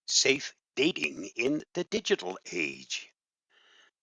Safe dating in the digital age.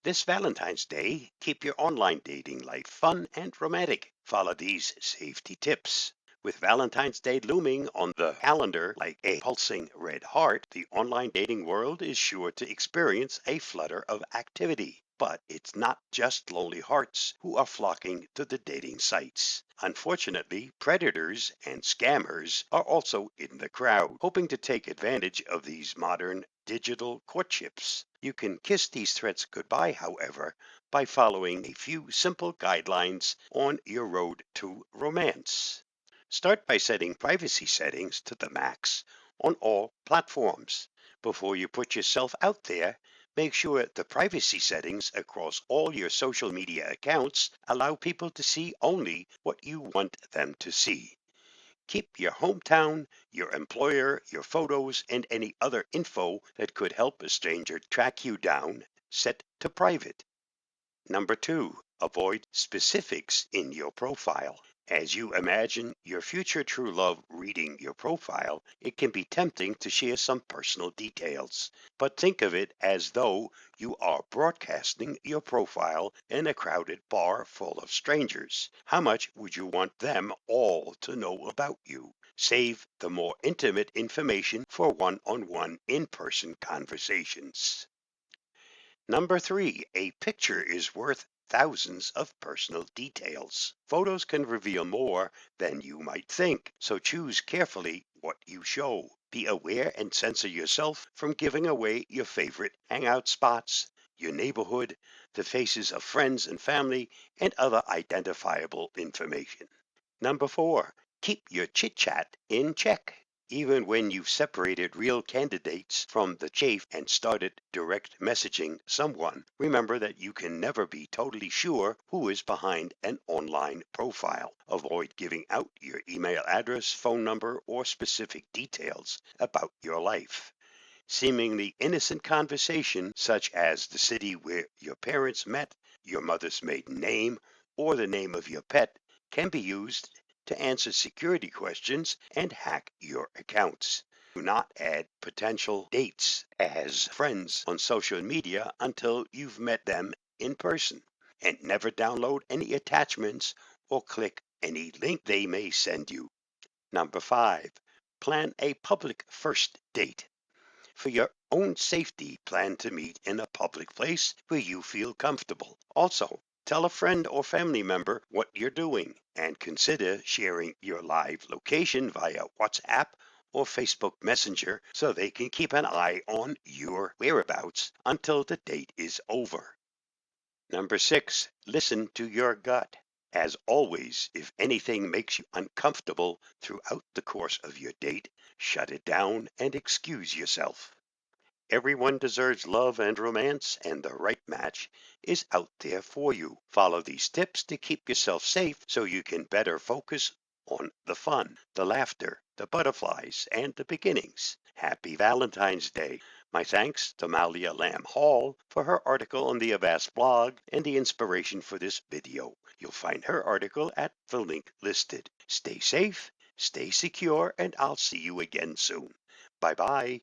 This Valentine's Day, keep your online dating life fun and romantic. Follow these safety tips. With Valentine's Day looming on the calendar like a pulsing red heart, the online dating world is sure to experience a flutter of activity. But it's not just lonely hearts who are flocking to the dating sites. Unfortunately, predators and scammers are also in the crowd, hoping to take advantage of these modern digital courtships. You can kiss these threats goodbye, however, by following a few simple guidelines on your road to romance. Start by setting privacy settings to the max on all platforms. Before you put yourself out there, make sure the privacy settings across all your social media accounts allow people to see only what you want them to see. Keep your hometown, your employer, your photos, and any other info that could help a stranger track you down set to private. Number two, avoid specifics in your profile. As you imagine your future true love reading your profile, it can be tempting to share some personal details. But think of it as though you are broadcasting your profile in a crowded bar full of strangers. How much would you want them all to know about you? Save the more intimate information for one-on-one in-person conversations. Number three, a picture is worth thousands of personal details. Photos can reveal more than you might think, so choose carefully what you show. Be aware and censor yourself from giving away your favorite hangout spots, your neighborhood, the faces of friends and family, and other identifiable information. Number four, keep your chit chat in check. Even when you've separated real candidates from the chaff and started direct messaging someone, remember that you can never be totally sure who is behind an online profile. Avoid giving out your email address, phone number, or specific details about your life. Seemingly innocent conversation, such as the city where your parents met, your mother's maiden name, or the name of your pet, can be used to answer security questions and hack your accounts. Do not add potential dates as friends on social media until you've met them in person. And never download any attachments or click any link they may send you. Number five, plan a public first date. For your own safety, plan to meet in a public place where you feel comfortable. Also, tell a friend or family member what you're doing and consider sharing your live location via WhatsApp or Facebook Messenger so they can keep an eye on your whereabouts until the date is over. Number six, listen to your gut. As always, if anything makes you uncomfortable throughout the course of your date, shut it down and excuse yourself. Everyone deserves love and romance, and the right match is out there for you. Follow these tips to keep yourself safe so you can better focus on the fun, the laughter, the butterflies, and the beginnings. Happy Valentine's Day. My thanks to Malea Lamb-Hall for her article on the Avast blog and the inspiration for this video. You'll find her article at the link listed. Stay safe, stay secure, and I'll see you again soon. Bye-bye.